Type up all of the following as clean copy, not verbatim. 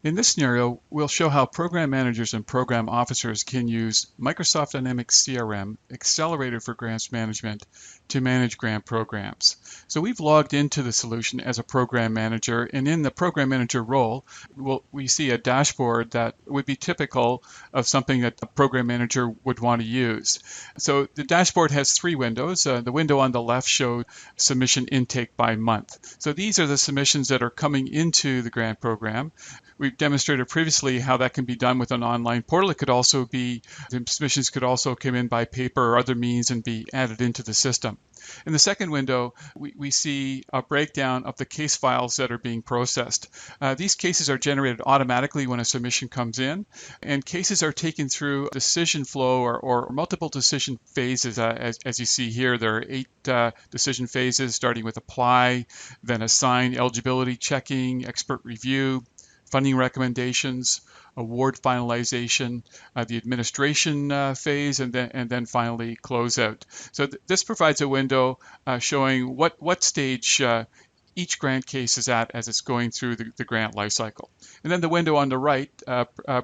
In this scenario, we'll show how program managers and program officers can use Microsoft Dynamics CRM Accelerator for Grants Management to manage grant programs. So we've logged into the solution as a program manager, and in the program manager role, we see a dashboard that would be typical of something that the program manager would want to use. So the dashboard has three windows. The window on the left shows submission intake by month. So these are the submissions that are coming into the grant program. We've demonstrated previously how that can be done with an online portal. It could also be, the submissions could also come in by paper or other means and be added into the system. In the second window, we see a breakdown of the case files that are being processed. These cases are generated automatically when a submission comes in, and cases are taken through decision flow or multiple decision phases. As you see here, there are 8 decision phases, starting with apply, then assign, eligibility checking, expert review, funding recommendations, award finalization, the administration phase, and then finally closeout. So this provides a window showing what stage each grant case is at as it's going through the grant lifecycle. And then the window on the right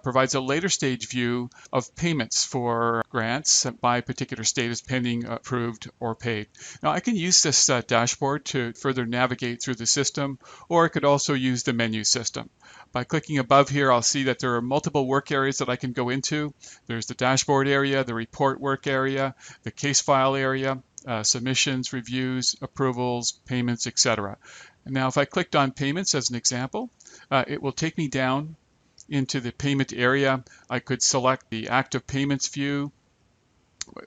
provides a later stage view of payments for grants by particular status, pending, approved, or paid. Now I can use this dashboard to further navigate through the system, or I could also use the menu system. By clicking above here, I'll see that there are multiple work areas that I can go into. There's the dashboard area, the report work area, the case file area, submissions, reviews, approvals, payments, etc. And now if I clicked on payments as an example, it will take me down into the payment area. I could select the active payments view,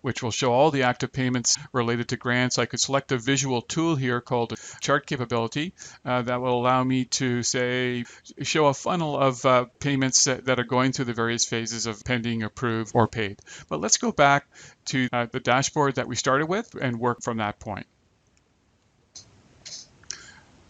which will show all the active payments related to grants. I could select a visual tool here called chart capability that will allow me to show a funnel of payments that are going through the various phases of pending, approved, or paid. But let's go back to the dashboard that we started with and work from that point.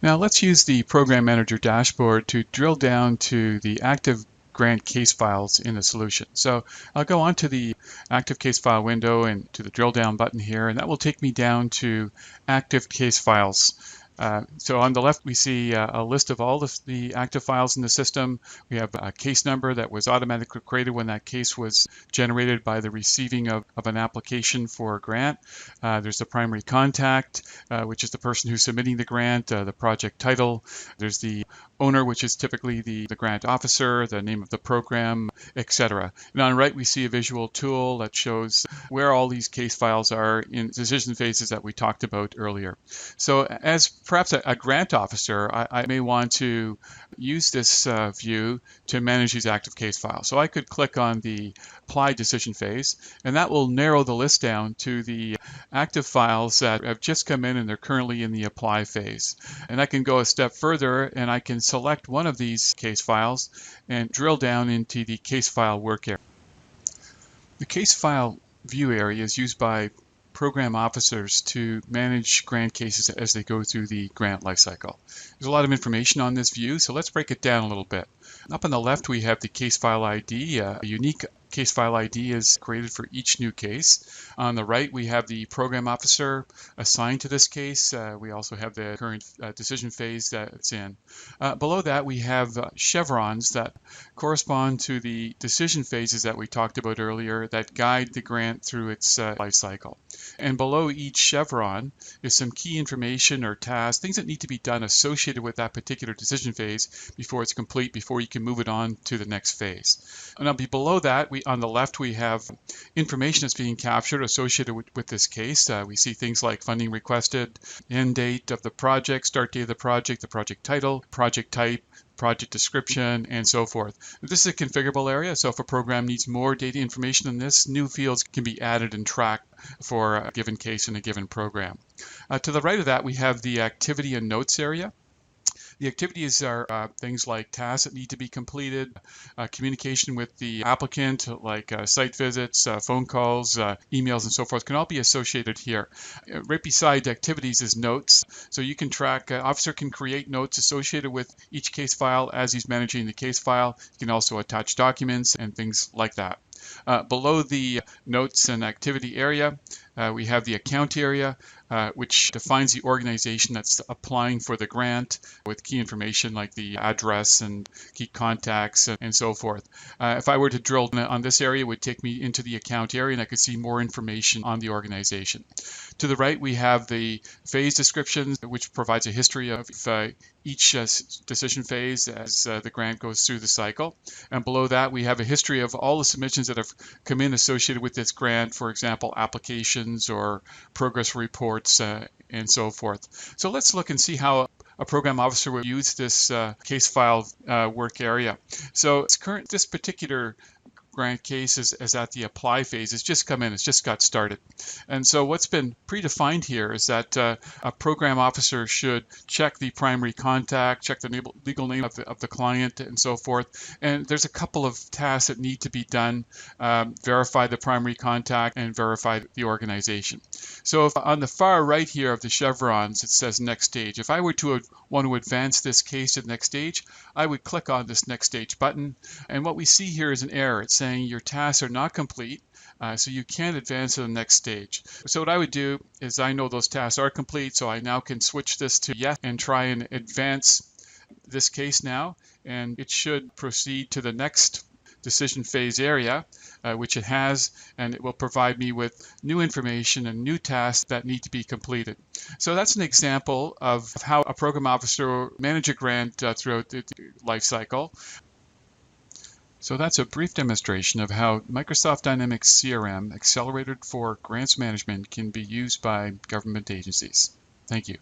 Now let's use the Program Manager dashboard to drill down to the active grant case files in the solution. So I'll go on to the active case file window and to the drill down button here, and that will take me down to active case files. So on the left, we see a list of all the active files in the system. We have a case number that was automatically created when that case was generated by the receiving of an application for a grant. There's the primary contact, which is the person who's submitting the grant, the project title. There's the owner, which is typically the grant officer, the name of the program, etc. And on the right, we see a visual tool that shows where all these case files are in decision phases that we talked about earlier. So as perhaps a grant officer, I may want to use this view to manage these active case files. So I could click on the apply decision phase, and that will narrow the list down to the active files that have just come in and they're currently in the apply phase. And I can go a step further and I can select one of these case files and drill down into the case file work area. The case file view area is used by program officers to manage grant cases as they go through the grant lifecycle. There's a lot of information on this view, so let's break it down a little bit. Up on the left, we have the case file ID. A unique case file ID is created for each new case. On the right, we have the program officer assigned to this case. We also have the current decision phase that it's in. Below that, we have chevrons that correspond to the decision phases that we talked about earlier that guide the grant through its life cycle. And below each chevron is some key information or tasks, things that need to be done associated with that particular decision phase before it's complete, before you can move it on to the next phase. Now, below that, on the left, we have information that's being captured associated with this case. We see things like funding requested, end date of the project, start date of the project title, project type, project description, and so forth. This is a configurable area, so if a program needs more data information than this, new fields can be added and tracked for a given case in a given program. To the right of that, we have the activity and notes area. The activities are things like tasks that need to be completed, communication with the applicant, like site visits, phone calls, emails, and so forth, can all be associated here. Right beside activities is notes. So you can track, officer can create notes associated with each case file as he's managing the case file. You can also attach documents and things like that. Below the notes and activity area, we have the account area. which defines the organization that's applying for the grant with key information like the address and key contacts and so forth. If I were to drill on this area, it would take me into the account area and I could see more information on the organization. To the right, we have the phase descriptions, which provides a history of each decision phase as the grant goes through the cycle. And below that, we have a history of all the submissions that have come in associated with this grant, for example, applications or progress reports and so forth. So let's look and see how a program officer would use this case file work area. So this particular grant case is at the apply phase. It's just come in, it's just got started. And so what's been predefined here is that a program officer should check the primary contact, check the legal name of the client and so forth. And there's a couple of tasks that need to be done, verify the primary contact and verify the organization. So if on the far right here of the chevrons, it says next stage. If I were to want to advance this case to the next stage, I would click on this next stage button. And what we see here is an error. It's saying your tasks are not complete, so you can't advance to the next stage. So what I would do is I know those tasks are complete, so I now can switch this to yes and try and advance this case now, and it should proceed to the next decision phase area, which it has, and it will provide me with new information and new tasks that need to be completed. So that's an example of how a program officer will manage a grant throughout the life cycle. So that's a brief demonstration of how Microsoft Dynamics CRM Accelerated for Grants Management can be used by government agencies. Thank you.